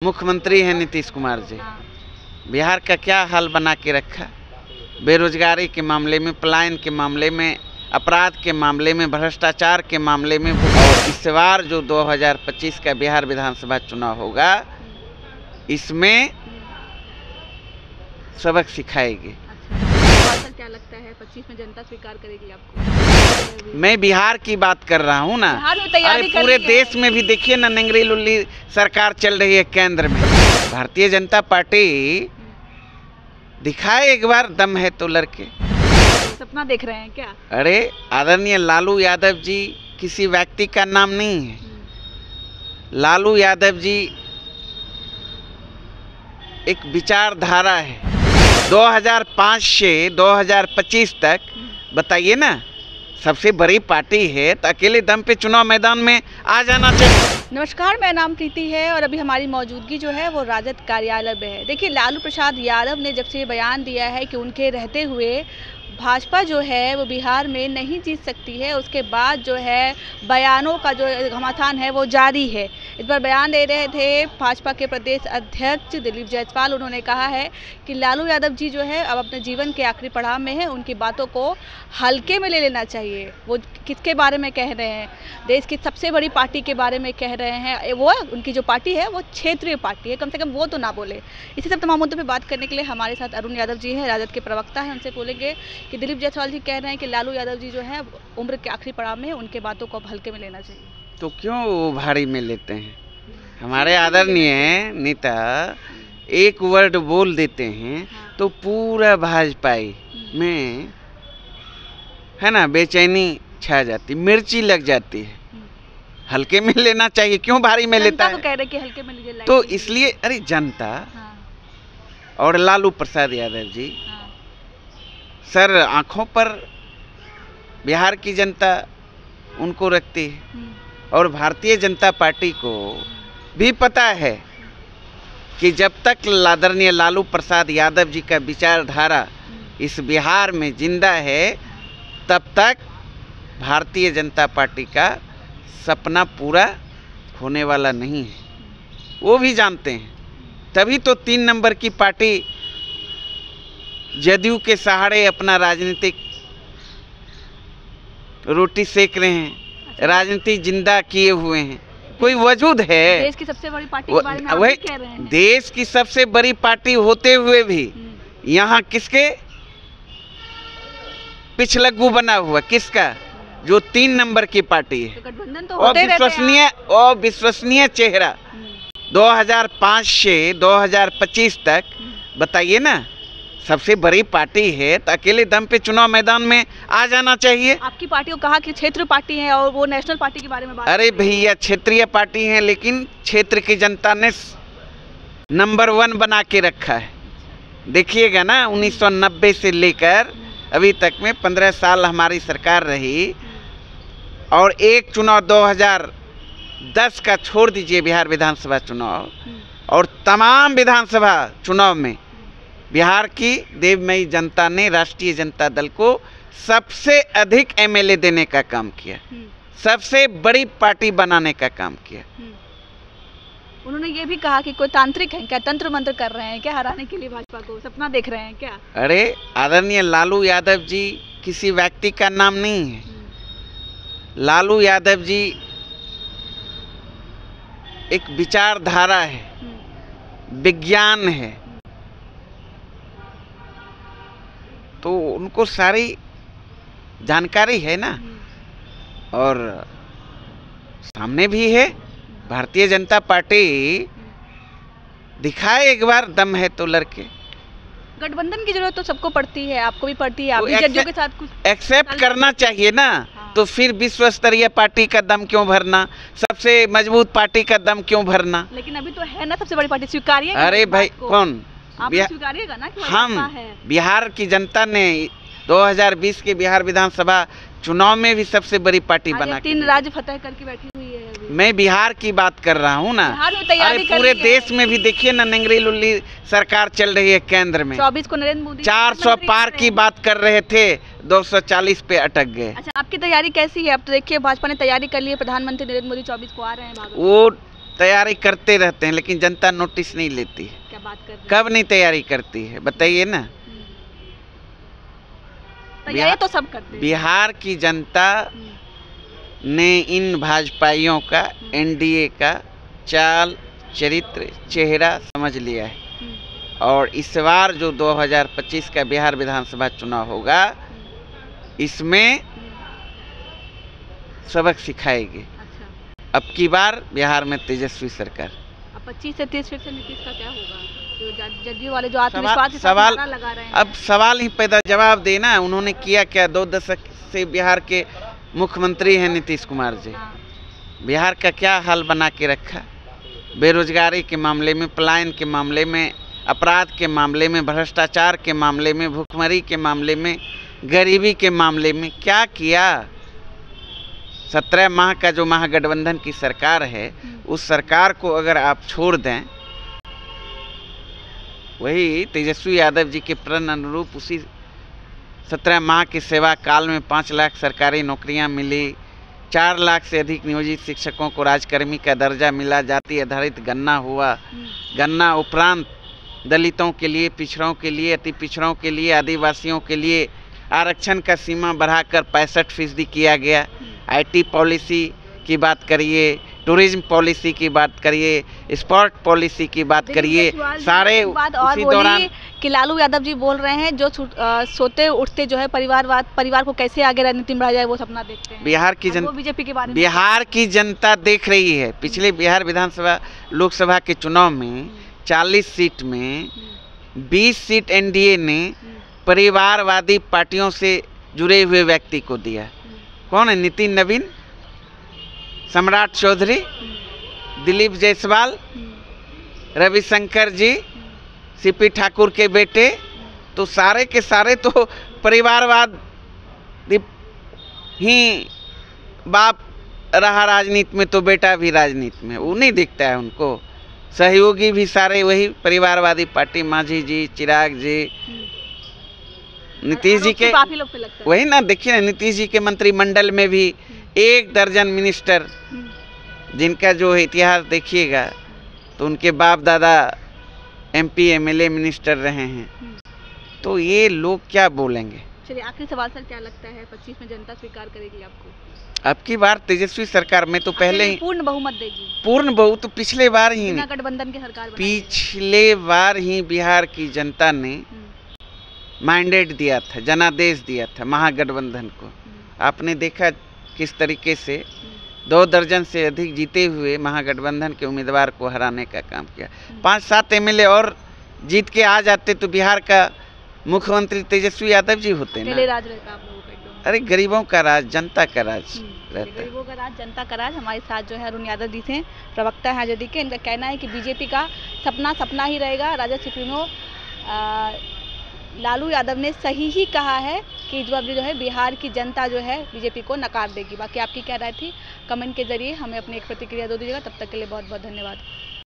मुख्यमंत्री हैं नीतीश कुमार जी। बिहार का क्या हाल बना के रखा, बेरोजगारी के मामले में, पलायन के मामले में, अपराध के मामले में, भ्रष्टाचार के मामले में। और इस बार जो 2025 का बिहार विधानसभा चुनाव होगा, इसमें सबक सिखाएगी। अच्छा, क्या लगता है 25 में जनता स्वीकार करेगी आपको? मैं बिहार की बात कर रहा हूँ ना। अरे पूरे देश में भी देखिए ना, नंगरी लुल्ली सरकार चल रही है केंद्र में। भारतीय जनता पार्टी दिखाए एक बार दम है तो लड़के। सपना देख रहे हैं क्या? अरे आदरणीय लालू यादव जी किसी व्यक्ति का नाम नहीं है। लालू यादव जी एक विचारधारा है। 2005 से 2025 तक बताइए ना, सबसे बड़ी पार्टी है तो अकेले दम पे चुनाव मैदान में आ जाना चाहिए। नमस्कार, मेरा नाम प्रीति है और अभी हमारी मौजूदगी जो है वो राजद कार्यालय में है। देखिए, लालू प्रसाद यादव ने जब से बयान दिया है कि उनके रहते हुए भाजपा जो है वो बिहार में नहीं जीत सकती है, उसके बाद जो है बयानों का जो घमासान है वो जारी है। इस बार बयान दे रहे थे भाजपा के प्रदेश अध्यक्ष दिलीप जायसवाल। उन्होंने कहा है कि लालू यादव जी जो है अब अपने जीवन के आखिरी पड़ाव में है, उनकी बातों को हल्के में ले लेना चाहिए। वो किसके बारे में कह रहे हैं? देश की सबसे बड़ी पार्टी के बारे में कह रहे हैं। वो उनकी जो पार्टी है वो क्षेत्रीय पार्टी है, कम से कम वो तो ना बोले। इसी सब तमाम मुद्दों पर बात करने के लिए हमारे साथ अरुण यादव जी हैं, राजद के प्रवक्ता हैं। उनसे बोलेंगे कि दिलीप जायसवाल जी कह रहे हैं कि लालू यादव जी जो है उम्र के आखिरी पड़ाव में, उनके बातों को अब हल्के में लेना चाहिए। तो क्यों भारी में लेते हैं? हमारे आदरणीय नेता एक वर्ड बोल देते हैं तो पूरा भाजपाई में है ना बेचैनी छा जाती, मिर्ची लग जाती है। हल्के में लेना चाहिए, क्यों भारी में लेता है? तो कह रहे कि हल्के में लीजिए। तो इसलिए अरे जनता और लालू प्रसाद यादव जी सर आंखों पर बिहार की जनता उनको रखती है। और भारतीय जनता पार्टी को भी पता है कि जब तक आदरणीय लालू प्रसाद यादव जी का विचारधारा इस बिहार में जिंदा है, तब तक भारतीय जनता पार्टी का सपना पूरा होने वाला नहीं है। वो भी जानते हैं, तभी तो 3 नंबर की पार्टी जदयू के सहारे अपना राजनीतिक रोटी सेक रहे हैं, राजनीति जिंदा किए हुए हैं। कोई वजूद है? देश की सबसे बड़ी पार्टी के बारे में आप कह रहे हैं। देश की सबसे बड़ी पार्टी होते हुए भी यहाँ किसके पिछलग्गू बना हुआ? किसका? जो 3 नंबर की पार्टी है। तो गठबंधन तो और विश्वसनीय चेहरा 2005 से 2025 तक बताइए ना, सबसे बड़ी पार्टी है तो अकेले दम पे चुनाव मैदान में आ जाना चाहिए। आपकी पार्टी को कहा कि क्षेत्रीय पार्टी है और वो नेशनल पार्टी के बारे में बात। अरे भैया, क्षेत्रीय पार्टी है लेकिन क्षेत्र की जनता ने नंबर 1 बना के रखा है। देखिएगा ना, 1990 से लेकर अभी तक में 15 साल हमारी सरकार रही और एक चुनाव 2010 का छोड़ दीजिए, बिहार विधानसभा चुनाव, और तमाम विधानसभा चुनाव में बिहार की देवमयी जनता ने राष्ट्रीय जनता दल को सबसे अधिक एमएलए देने का काम किया, सबसे बड़ी पार्टी बनाने का काम किया। उन्होंने ये भी कहा कि कोई तांत्रिक है क्या, तंत्र मंत्र कर रहे हैं क्या हराने के लिए भाजपा को? सपना देख रहे हैं क्या? अरे आदरणीय लालू यादव जी किसी व्यक्ति का नाम नहीं है। लालू यादव जी एक विचारधारा है, विज्ञान है। तो उनको सारी जानकारी है ना, और सामने भी है। भारतीय जनता पार्टी दिखाए एक बार दम है तो लड़के। गठबंधन की जरूरत तो सबको पड़ती है, आपको भी पड़ती है। आप जदयू के साथ कुछ एक्सेप्ट करना चाहिए ना। तो फिर विश्व स्तरीय पार्टी का दम क्यों भरना, सबसे मजबूत पार्टी का दम क्यों भरना? लेकिन अभी तो है ना सबसे बड़ी पार्टी, स्वीकारिए। अरे भाई, कौन? आप स्वीकारिएगा ना कि हम बिहार की जनता ने 2020 के बिहार विधानसभा चुनाव में भी सबसे बड़ी पार्टी बना 3 राज्य फतह करके बैठी हुई है अभी। मैं बिहार की बात कर रहा हूँ ना। अरे पूरे देश में भी देखिए ना, नंगरी लुल्ली सरकार चल रही है केंद्र में। 24 को नरेंद्र मोदी 400 पार की बात कर रहे थे, 240 पे अटक गए। अच्छा, आपकी तैयारी कैसी है? अब तो देखिए भाजपा ने तैयारी कर ली है, प्रधानमंत्री नरेंद्र मोदी 24 को आ रहे हैं। वो तैयारी करते रहते हैं, लेकिन जनता नोटिस नहीं लेती है। क्या बात कर रहे हैं? कब नहीं तैयारी करती है बताइए ना। तैयारी तो सब करते हैं। बिहार की जनता ने इन भाजपाइयों का, एनडीए का चाल, चरित्र, चेहरा समझ लिया है, और इस बार जो 2025 का बिहार विधानसभा चुनाव होगा, इसमें सबक सिखाएगी। अच्छा। अब की बार बिहार में तेजस्वी सरकार। अब 25 से 30 फिर से नीतीश का क्या होगा? जो जदयू वाले जो आत्मविश्वास के साथ सवाल नारा लगा रहे हैं। अब सवाल ही पैदा, जवाब देना। उन्होंने किया क्या? 2 दशक से बिहार के मुख्यमंत्री हैं नीतीश कुमार जी। हाँ। बिहार का क्या हाल बना के रखा? बेरोजगारी के मामले में, पलायन के मामले में, अपराध के मामले में, भ्रष्टाचार के मामले में, भुखमरी के मामले में, गरीबी के मामले में क्या किया? 17 माह का जो महागठबंधन की सरकार है, उस सरकार को अगर आप छोड़ दें, वही तेजस्वी यादव जी के प्रण अनुरूप उसी 17 माह के सेवा काल में 5 लाख सरकारी नौकरियां मिली, 4 लाख से अधिक नियोजित शिक्षकों को राजकर्मी का दर्जा मिला, जाति आधारित गणना हुआ, गणना उपरांत दलितों के लिए, पिछड़ों के लिए, अति पिछड़ों के लिए, आदिवासियों के लिए आरक्षण का सीमा बढ़ाकर 65% किया गया। IT पॉलिसी की बात करिए, टूरिज्म पॉलिसी की बात करिए, स्पोर्ट पॉलिसी की बात करिए, सारे उसी दौरान कि लालू यादव जी बोल रहे हैं जो सोते उठते जो है परिवार को कैसे आगे राजनीति में बढ़ाया जाए वो सपना देखते हैं। बिहार की जनता, बीजेपी के बारे में बिहार की जनता देख रही है। पिछले बिहार विधानसभा लोकसभा के चुनाव में 40 सीट में 20 सीट एनडीए ने परिवारवादी पार्टियों से जुड़े हुए व्यक्ति को दिया। कौन है? नितिन नवीन, सम्राट चौधरी, दिलीप जायसवाल, रविशंकर जी, सीपी ठाकुर के बेटे, तो सारे के सारे तो परिवारवाद ही, बाप रहा राजनीति में तो बेटा भी राजनीति में, वो नहीं दिखता है उनको। सहयोगी भी सारे वही परिवारवादी पार्टी, मांझी जी, चिराग जी, नीतीश जी के, काफी लोग पे लगता है। वही ना, देखिए ना, नीतीश जी के मंत्रिमंडल में भी 1 दर्जन मिनिस्टर, जिनका जो इतिहास देखिएगा तो उनके बाप दादा MP MLA मिनिस्टर रहे हैं। तो ये लोग क्या बोलेंगे? चलिए आखिरी सवाल सर, क्या लगता है 25 में जनता स्वीकार करेगी आपको? अब की बार तेजस्वी सरकार में तो पहले ही पूर्ण बहुमत देगी। पूर्ण बहुमत तो पिछले बार ही, गठबंधन की सरकार पिछले बार ही बिहार की जनता ने मैंडेट दिया था, जनादेश दिया था महागठबंधन को। आपने देखा किस तरीके से 2 दर्जन से अधिक जीते हुए महागठबंधन के उम्मीदवार को हराने का काम किया। 5-7 MLA और जीत के आ जाते तो बिहार का मुख्यमंत्री तेजस्वी यादव जी होते ना। राज रहता आप लोगों का एकदम। अरे गरीबों का राज, जनता का राज रहता है। गरीबों का राज, जनता का राज। हमारे साथ जो है अरुण यादव जी थे, प्रवक्ता हैं आजादी के। इनका कहना है कि बीजेपी का सपना सपना ही रहेगा। राजद सुप्रीमो लालू यादव ने सही ही कहा है कि जो है बिहार की जनता जो है बीजेपी को नकार देगी। बाकी आपकी क्या राय थी? कमेंट के जरिए हमें अपनी एक प्रतिक्रिया दे दीजिएगा। तब तक के लिए बहुत बहुत धन्यवाद।